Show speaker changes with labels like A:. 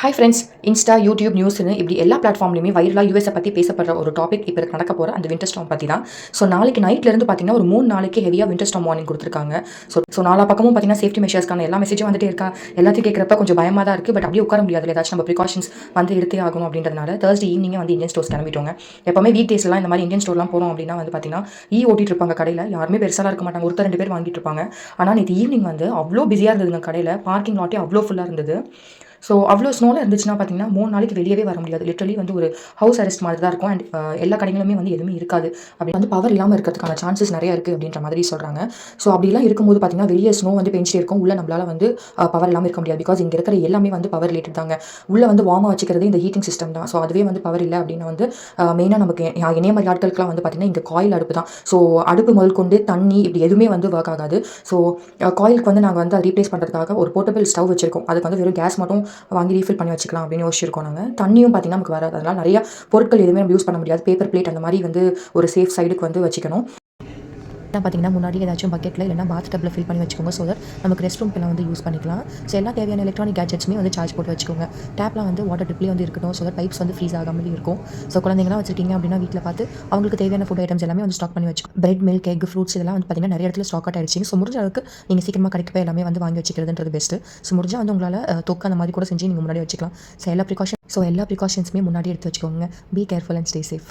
A: Hi friends, Insta, YouTube, நியூஸ்னு இப்படி எல்லா பிளாட்ஃபார்ம்லையுமே வைரலாக யூஎஸை பற்றி பேசப்படுற ஒரு டாபிக் இப்போ நடக்க போகிற அந்த வின்டர் ஸ்டார்ம் பற்றி தான். ஸோ நாளைக்கு நைட்லேருந்து பார்த்தீங்கன்னா ஒரு 3 நாளைக்கு ஹெவியாக வின்டர் ஸ்டார்ம் வார்னிங் கொடுத்துருக்காங்க. ஸோ நாலா பக்கமும் பார்த்தீங்கன்னா சேஃப்டி மெஷர்ஸ்க்கான எல்லா மெசேஜும் வந்துட்டே இருக்கா. எல்லாத்தையும் கேட்குறப்ப கொஞ்சம் பயமாக தான் இருக்குது. பட் அப்படியே உட்கார முடியாது, ஏதாச்சும் நம்ம ப்ரிகாஷன்ஸ் வந்து எடுத்தே ஆகணும் அப்படின்றதுனால Thursday ஈவினிங்கே வந்து இந்தியன் ஸ்டோர்ஸ் கிளம்பிட்டோங்க. எப்போவுமே வீக் டேஸ்லாம் இந்த மாதிரி இந்தியன் ஸ்டோர்லாம் போகிறோம் அப்படின்னா வந்து பார்த்தீங்கன்னா ஓட்டிட்டு இருப்பாங்க கடையில். யாருமே பெருசாலாம் இருக்க மாட்டாங்க, ஒருத்தர் 2 பேர் வாங்கிட்டு இருப்பாங்க. ஆனால் நேற்று ஈவினிங் வந்து அவ்வளோ பிஸியாக இருந்ததுங்க கடையில். பார்க்கிங் லாட்டே அவ்வளோ ஃபுல்லாக இருந்தது. ஸோ அவ்வளோ ஸ்னோவில் இருந்துச்சுன்னா பார்த்தீங்கன்னா 3 நாளைக்கு வெளியவே வர முடியாது. லிட்டரலி வந்து ஒரு ஹவுஸ் அரெஸ்ட் மாதிரி தான் இருக்கும். அண்ட் எல்லா கடைகளுமே வந்து எதுவுமே இருக்காது. அப்படி வந்து பவர் இல்லாமல் இருக்கிறதுக்கான சான்சஸ் நிறையா இருக்குது அப்படின்ற மாதிரி சொல்கிறாங்க. ஸோ அப்படிலாம் இருக்கும்போது பார்த்தீங்கன்னா வெளியே ஸ்னோ வந்து பெஞ்சிட்டே இருக்கும். உள்ளே நம்மளால் வந்து பவர் இல்லாமல் இருக்க முடியாது. பிகாஸ் இங்கே இருக்கிற எல்லாமே வந்து பவர் ரிலேட்டட் தாங்க. உள்ளே வந்து வார்மாக வச்சுக்கிறது இந்த ஹீட்டிங் சிஸ்டம் தான். ஸோ அதுவே வந்து பவர் இல்லை அப்படின்னா வந்து மெயினாக நமக்கு இணைய மாதிரி ஆட்களுக்குலாம் வந்து பார்த்தீங்கன்னா இங்கே காயில் அடுப்பு தான். ஸோ அடுப்பு முதல் கொண்டு தண்ணி இப்படி எதுவுமே வந்து ஒர்க் ஆகாது. ஸோ காயிலுக்கு வந்து நாங்கள் வந்து அதை ரீப்ளேஸ் பண்ணுறதுக்காக ஒரு போர்ட்டபிள் ஸ்டவ் வச்சிருக்கோம். அதுக்கு வந்து வெறும் கேஸ் மட்டும் வாங்கி ரீஃபில் பண்ணி வச்சுக்கலாம் அப்படின்னு யோசிச்சிருக்கோம் நாங்கள். தண்ணியும் பார்த்தீங்கன்னா நமக்கு வராது. அதனால் நிறைய பொருட்கள் எதுவுமே நம்ம யூஸ் பண்ண முடியாது. பேப்பர் பிளேட் அந்த மாதிரி வந்து ஒரு சேஃப் சைடுக்கு வந்து வச்சுக்கணும். தான் பார்த்தீங்கன்னா முன்னாடி ஏதாச்சும் பக்கெட்டில் இல்லைனா பாத் டப்பில் ஃபில் பண்ணி வச்சுக்கோங்க. ஸோ தட் நமக்கு ரெஸ்ட் ரூம்க்கெல்லாம் வந்து யூஸ் பண்ணிக்கலாம். ஸோ எல்லா தேவையான எலக்ட்ரானிக் கேட்ஜெட்ஸுமே வந்து சார்ஜ் போட்டு வச்சுக்கோங்க. டேப்லாம் வந்து வாட்டர் ட்ரிப்லேயே வந்து இருக்கட்டும். ஸோ தட் பைப்ஸ் வந்து ஃப்ரீஸ் ஆகாமல் இருக்கும். ஸோ குழந்தைங்களாம் வச்சிருக்கீங்க அப்படின்னா வீட்டில் பார்த்து அவங்களுக்கு தேவையான ஃபுட் ஐட்டம்ஸ் எல்லாமே வந்து ஸ்டாக் பண்ணி வச்சுக்கோங்க. பிரெட், மில்க், எக், ஃப்ரூட்ஸ் இதெல்லாம் வந்து பார்த்தீங்கன்னா நிறைய இடத்துல ஸ்டாக் அவுட் ஆயிடுச்சு. ஸோ முடிஞ்ச அளவுக்கு நீங்கள் சீக்கிரமாக கிடைக்கப்போ எல்லாமே வந்து வாங்கி வச்சுக்கிறதுன்றது பெஸ்ட்டு. ஸோ முடிஞ்சால் வந்து உங்களால் தொக்கு அந்த மாதிரி கூட செஞ்சு நீங்கள் முன்னாடி வச்சுக்கலாம். ஸோ எல்லா ப்ரிகாஷன்ஸுமே முன்னாடி எடுத்து வச்சுக்கோங்க. Be careful and stay safe.